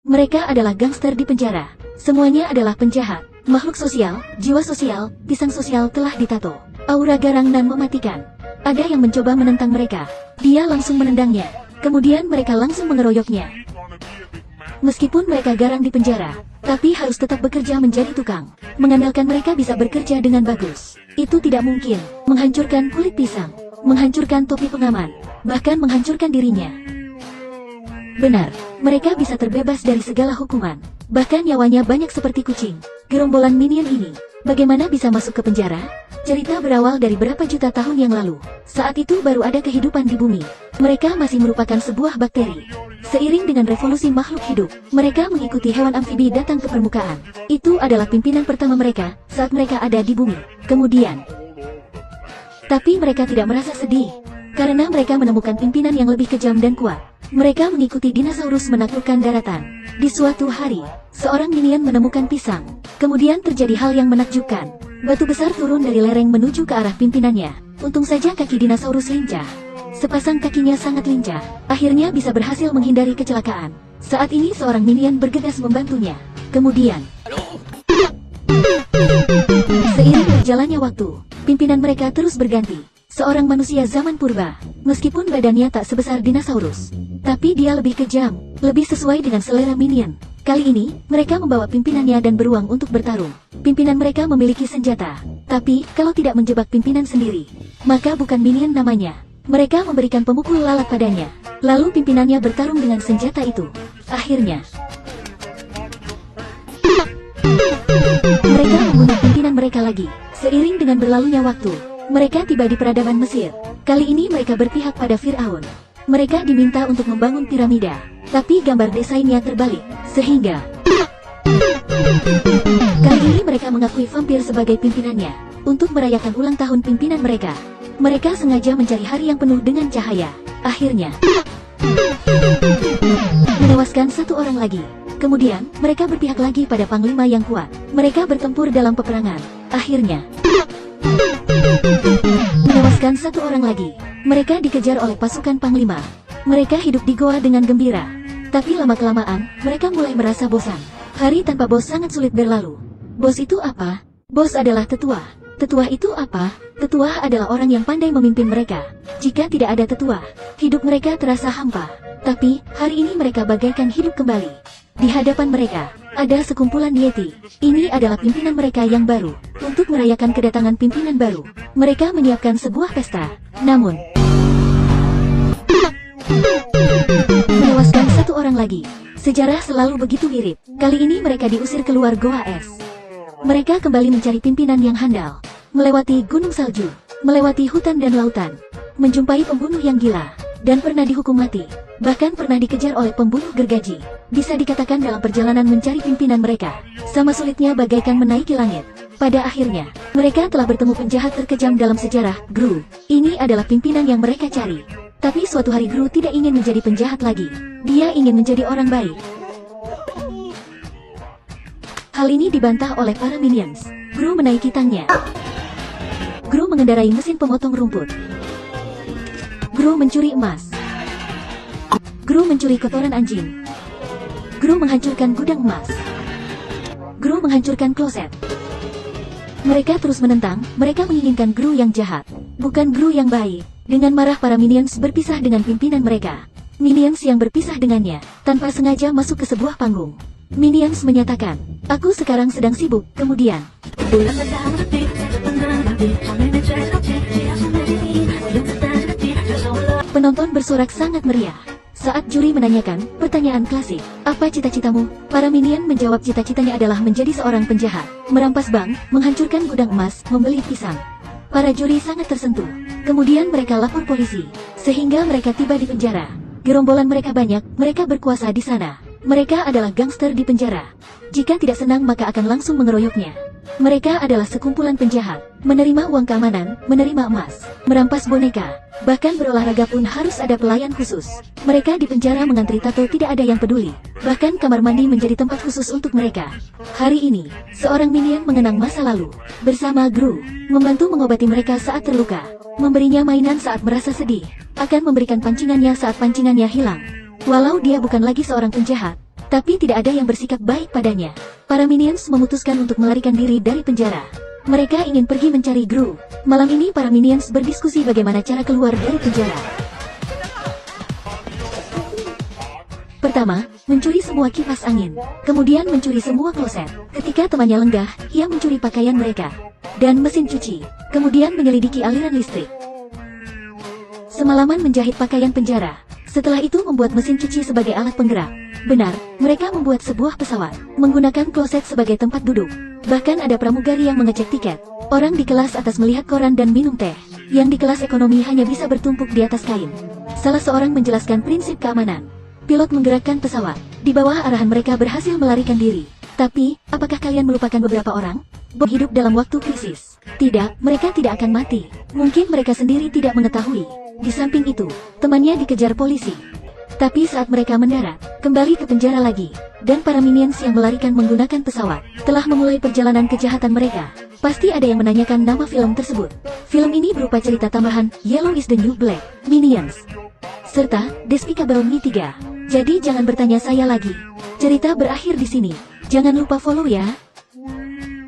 Mereka adalah gangster di penjara. Semuanya adalah penjahat, makhluk sosial, jiwa sosial, pisang sosial telah ditato. Aura garang dan mematikan. Ada yang mencoba menentang mereka. Dia langsung menendangnya. Kemudian mereka langsung mengeroyoknya. Meskipun mereka garang di penjara, tapi harus tetap bekerja menjadi tukang. Mengandalkan mereka bisa bekerja dengan bagus. Itu tidak mungkin. Menghancurkan kulit pisang, menghancurkan topi pengaman, bahkan menghancurkan dirinya. Benar, mereka bisa terbebas dari segala hukuman. Bahkan nyawanya banyak seperti kucing. Gerombolan minion ini, bagaimana bisa masuk ke penjara? Cerita berawal dari berapa juta tahun yang lalu. Saat itu baru ada kehidupan di bumi. Mereka masih merupakan sebuah bakteri. Seiring dengan revolusi makhluk hidup, mereka mengikuti hewan amfibi datang ke permukaan. Itu adalah pimpinan pertama mereka saat mereka ada di bumi. Kemudian, tapi mereka tidak merasa sedih, karena mereka menemukan pimpinan yang lebih kejam dan kuat. Mereka mengikuti dinosaurus menaklukkan daratan. Di suatu hari, seorang minion menemukan pisang. Kemudian terjadi hal yang menakjubkan. Batu besar turun dari lereng menuju ke arah pimpinannya. Untung saja kaki dinosaurus lincah. Sepasang kakinya sangat lincah, akhirnya bisa berhasil menghindari kecelakaan. Saat ini seorang minion bergegas membantunya. Kemudian, seiring berjalannya waktu, pimpinan mereka terus berganti. Seorang manusia zaman purba, meskipun badannya tak sebesar dinosaurus, tapi dia lebih kejam, lebih sesuai dengan selera minion. Kali ini, mereka membawa pimpinannya dan beruang untuk bertarung. Pimpinan mereka memiliki senjata, tapi kalau tidak menjebak pimpinan sendiri, maka bukan minion namanya. Mereka memberikan pemukul lalat padanya. Lalu pimpinannya bertarung dengan senjata itu. Akhirnya, mereka membunuh pimpinan mereka lagi. Seiring dengan berlalunya waktu, mereka tiba di peradaban Mesir. Kali ini mereka berpihak pada Fir'aun. Mereka diminta untuk membangun piramida, tapi gambar desainnya terbalik, sehingga kali ini mereka mengakui vampir sebagai pimpinannya. Untuk merayakan ulang tahun pimpinan mereka, mereka sengaja mencari hari yang penuh dengan cahaya. Akhirnya, menewaskan satu orang lagi. Kemudian, mereka berpihak lagi pada panglima yang kuat. Mereka bertempur dalam peperangan. Akhirnya, menewaskan satu orang lagi. Mereka dikejar oleh pasukan panglima. Mereka hidup di goa dengan gembira. Tapi lama-kelamaan, mereka mulai merasa bosan. Hari tanpa bos sangat sulit berlalu. Bos itu apa? Bos adalah tetua. Tetua itu apa? Tetua adalah orang yang pandai memimpin mereka. Jika tidak ada tetua, hidup mereka terasa hampa. Tapi, hari ini mereka bagaikan hidup kembali. Di hadapan mereka, ada sekumpulan Yeti. Ini adalah pimpinan mereka yang baru. Untuk merayakan kedatangan pimpinan baru, mereka menyiapkan sebuah pesta. Namun, menewaskan satu orang lagi. Sejarah selalu begitu mirip. Kali ini mereka diusir keluar goa es. Mereka kembali mencari pimpinan yang handal. Melewati gunung salju, melewati hutan dan lautan, menjumpai pembunuh yang gila, dan pernah dihukum mati. Bahkan pernah dikejar oleh pembunuh gergaji. Bisa dikatakan dalam perjalanan mencari pimpinan mereka, sama sulitnya bagaikan menaiki langit. Pada akhirnya, mereka telah bertemu penjahat terkejam dalam sejarah, Gru. Ini adalah pimpinan yang mereka cari. Tapi suatu hari Gru tidak ingin menjadi penjahat lagi. Dia ingin menjadi orang baik. Hal ini dibantah oleh para minions. Gru menaiki tangnya. Gru mengendarai mesin pemotong rumput. Gru mencuri emas. Gru mencuri kotoran anjing. Gru menghancurkan gudang emas. Gru menghancurkan kloset. Mereka terus menentang, mereka menginginkan Gru yang jahat, bukan Gru yang baik. Dengan marah para minions berpisah dengan pimpinan mereka. Minions yang berpisah dengannya, tanpa sengaja masuk ke sebuah panggung. Minions menyatakan, aku sekarang sedang sibuk, kemudian penonton bersorak sangat meriah. Saat juri menanyakan pertanyaan klasik, apa cita-citamu? Para minion menjawab cita-citanya adalah menjadi seorang penjahat, merampas bank, menghancurkan gudang emas, membeli pisang. Para juri sangat tersentuh. Kemudian mereka lapor polisi, sehingga mereka tiba di penjara. Gerombolan mereka banyak, mereka berkuasa di sana. Mereka adalah gangster di penjara. Jika tidak senang maka akan langsung mengeroyoknya. Mereka adalah sekumpulan penjahat, menerima uang keamanan, menerima emas, merampas boneka, bahkan berolahraga pun harus ada pelayan khusus. Mereka di penjara mengantri tato, tidak ada yang peduli. Bahkan kamar mandi menjadi tempat khusus untuk mereka. Hari ini, seorang minion mengenang masa lalu, bersama Gru, membantu mengobati mereka saat terluka, memberinya mainan saat merasa sedih, akan memberikan pancingannya saat pancingannya hilang. Walau dia bukan lagi seorang penjahat, Tapi tidak ada yang bersikap baik padanya. Para minions memutuskan untuk melarikan diri dari penjara. Mereka ingin pergi mencari Gru. Malam ini para minions berdiskusi bagaimana cara keluar dari penjara. Pertama, mencuri semua kipas angin. Kemudian mencuri semua kloset. Ketika temannya lenggah, ia mencuri pakaian mereka. Dan mesin cuci. Kemudian menyelidiki aliran listrik. Semalaman menjahit pakaian penjara. Setelah itu membuat mesin cuci sebagai alat penggerak. Benar, mereka membuat sebuah pesawat, menggunakan kloset sebagai tempat duduk. Bahkan ada pramugari yang mengecek tiket. Orang di kelas atas melihat koran dan minum teh. Yang di kelas ekonomi hanya bisa bertumpuk di atas kain. Salah seorang menjelaskan prinsip keamanan. Pilot menggerakkan pesawat. Di bawah arahan mereka berhasil melarikan diri. Tapi, apakah kalian melupakan beberapa orang? Hidup dalam waktu krisis. Tidak, mereka tidak akan mati. Mungkin mereka sendiri tidak mengetahui. Di samping itu, temannya dikejar polisi. Tapi saat mereka mendarat, kembali ke penjara lagi. Dan para minions yang melarikan menggunakan pesawat, telah memulai perjalanan kejahatan mereka. Pasti ada yang menanyakan nama film tersebut. Film ini berupa cerita tambahan, Yellow is the New Black, Minions, serta Despicable Me 3. Jadi jangan bertanya saya lagi. Cerita berakhir di sini. Jangan lupa follow ya.